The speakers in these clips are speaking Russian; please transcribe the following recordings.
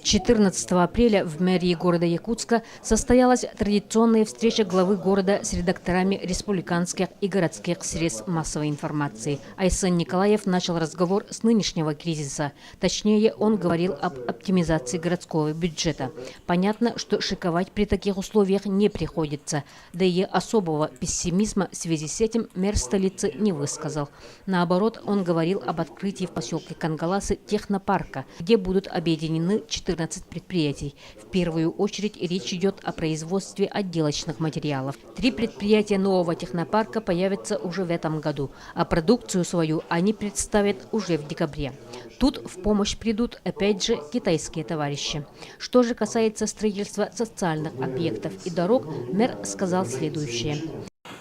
14 апреля в мэрии города Якутска состоялась традиционная встреча главы города с редакторами республиканских и городских средств массовой информации. Айсан Николаев начал разговор с нынешнего кризиса. Точнее, он говорил об оптимизации городского бюджета. Понятно, что шиковать при таких условиях не приходится. Да и особого пессимизма в связи с этим мэр столицы не высказал. Наоборот, он говорил об открытии в поселке Кангаласы технопарка, где будут объединены 14 предприятий. В первую очередь речь идет о производстве отделочных материалов. 3 предприятия нового технопарка появятся уже в этом году, а продукцию свою они представят уже в декабре. Тут в помощь придут, опять же, китайские товарищи. Что же касается строительства социальных объектов и дорог, мэр сказал следующее.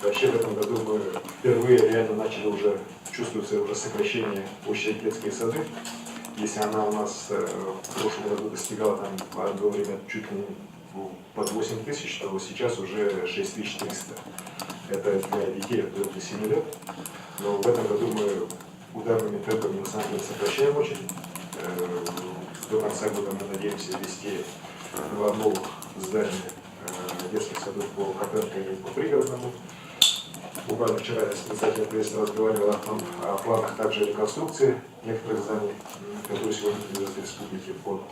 Вообще в этом году мы впервые реально начали уже, чувствуется уже сокращение площади детские сады. Если она у нас в прошлом году достигала там в одно время чуть ли под 8 тысяч, то сейчас уже 6300. Это для детей до 7 лет. Но в этом году мы ударными темпами на самом деле сокращаем очередь. До конца года мы надеемся ввести 2 новых здания детских садов по Копенко и по пригородному. Буквально вчера я с председателем правительства разговаривал о планах также реконструкции некоторых зданий, которые сегодня принадлежат республике под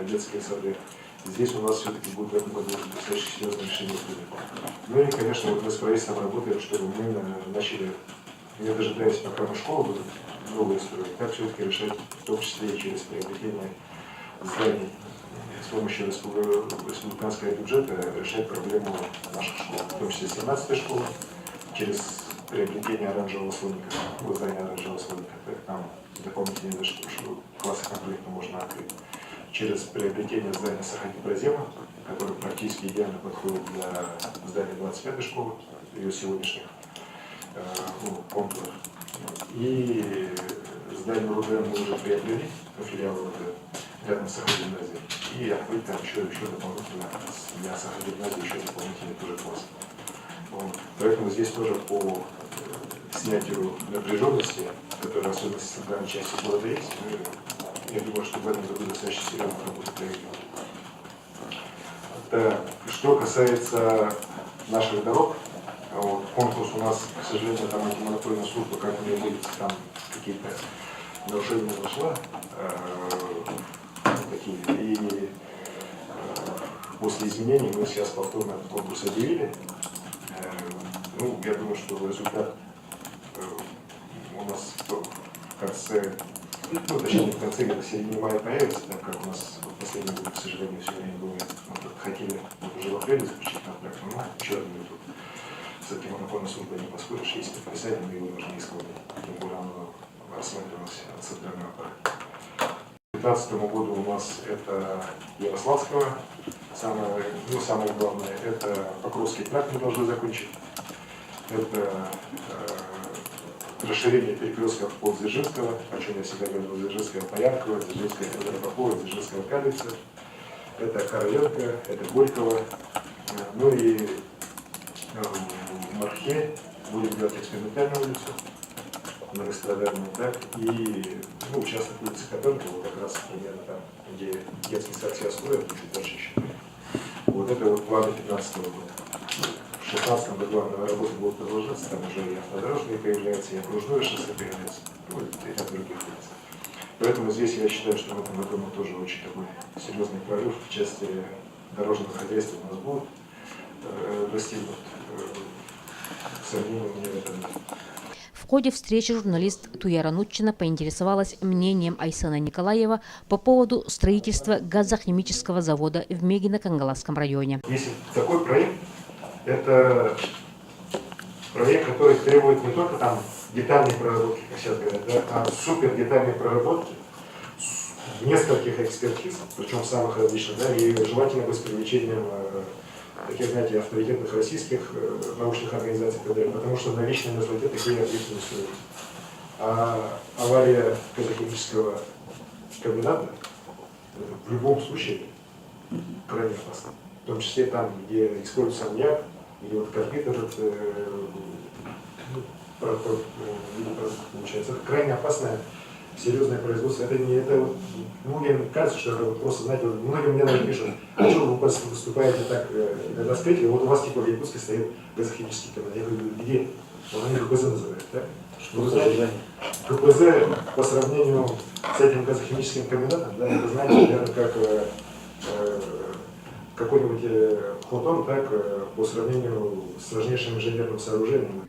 детские сады. Здесь у нас все-таки будет в этом году достаточно серьезное решение принято. Ну и, конечно, вот мы с правительством работаем, чтобы мы начали, не дожидаясь, пока мы школу будут новые строить, как все-таки решать, в том числе и через приобретение зданий с помощью республиканского бюджета, решать проблему наших школ, в том числе 17-я школа, через приобретение оранжевого слоника, здания оранжевого слоника, там дополнительные классы комплекта можно открыть, через приобретение здания Сахагибразема, которое практически идеально подходит для здания 25-й школы, ее сегодняшних контуров. И здание РУД мы уже приобрели, филиал РУД, рядом с Сахагибраземом, и открыть там еще дополнительно для Сахагибразема еще дополнительный тоже класс. Поэтому здесь тоже по снятию напряженности, которая особенно в центральной части города есть, я думаю, что в этом году достаточно серьезно работа проведена. Что касается наших дорог, конкурс у нас, к сожалению, там антимонопольная служба, как мне выйти, там какие-то нарушения нашла, и после изменений мы сейчас повторно этот конкурс объявили. Ну, я думаю, что результат у нас в конце, точнее, в конце где-то середине мая появится, так как у нас в последнем году, к сожалению, все время было, хотели уже в апреле заключить контракт, но еще один год с антимонопольной службой не поспоришь, есть подписание, но его нужно исполнить, тем более оно рассматривалось от центрального аппарата. К 2015 году у нас это Ярославского, самое главное, это Покровский тракт мы должны закончить. Это расширение перекрестков от Дзержинского, о чем я всегда говорил, Дзержинского Порядкова, Дзержинского Федора, Дзержинского Калица, это Короленко, это Горького. Ну и в Мархе будем делать экспериментальную улицу, многострадальную, так, и в частности улица Копенко, вот как раз примерно там, где детский сад сейчас строят, чуть дальше еще. Вот это вот планы 2015 года. В 2016 году работы будут продолжаться, там уже и автодорожные появляются, и окружное шоссе появляется, и ряд других улиц. Поэтому здесь я считаю, что в этом году мы тоже очень такой серьезный прорыв в части дорожного хозяйства у нас будет достигнут. Сомнений мне в этом нет. В ходе встречи журналист Туяра Нутчина поинтересовалась мнением Айсана Николаева по поводу строительства газохимического завода в Мегино-Кангаласском районе. Если такой проект, это проект, который требует не только там детальной проработки, как сейчас говорят, да, а супер детальной проработки, нескольких экспертиз, причем самых различных, да, и желательно с привлечением таких, знаете, авторитетных российских научных организаций и так далее, потому что наличные назвать такие объекты не стоит. А авария газохимического комбината в любом случае крайне опасна. В том числе там, где используется аммиак, или вот карбид этот, получается, это крайне опасная серьезное производство. Это не это вот, многим кажется, что это вот просто, знаете, вот многим мне даже пишут, а что вы выступаете так иногда скрытие, вот у вас типа в Якутске стоит газохимический комбинат. Я говорю, где? Он они КПЗ называют, да? Что вы знаете, КПЗ по сравнению с этим газохимическим комбинатом, да, это знаете, наверное, как какой-нибудь Хутон, так по сравнению с сложнейшим инженерным сооружением.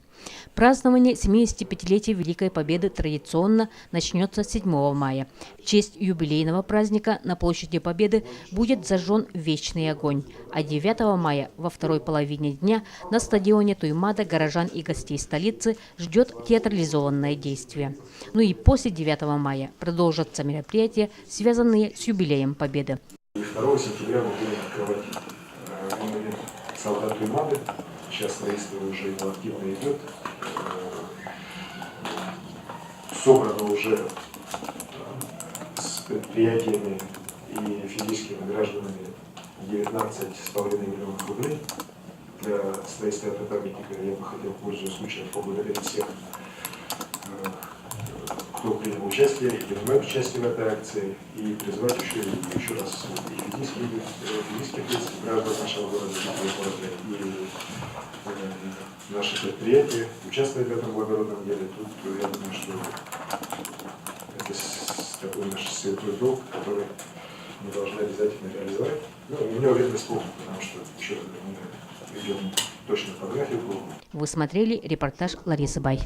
Празднование 75-летия Великой Победы традиционно начнется 7 мая. В честь юбилейного праздника на площади Победы будет зажжен вечный огонь. А 9 мая во второй половине дня на стадионе Туймада горожан и гостей столицы ждет театрализованное действие. Ну и после 9 мая продолжатся мероприятия, связанные с юбилеем Победы. И 2 сентября мы будем открывать монумент солдат Туймады. Сейчас строительство уже активно идет. Собрано уже с предприятиями и физическими гражданами 19,5 миллионов рублей для строительства этого памятника. Я бы хотел, пользуясь случаем, поблагодарить всех, кто принял участие и принимает участие в этой акции, и призвать еще раз и физических лиц, граждан нашего города, и наши предприятия участвуют в этом благородном деле. Тут я думаю, что это такой наш святой долг, который мы должны обязательно реализовать. Ну, у меня уверенность полная, потому что еще раз мы идем точно по графику. Вы смотрели репортаж Ларисы Бай.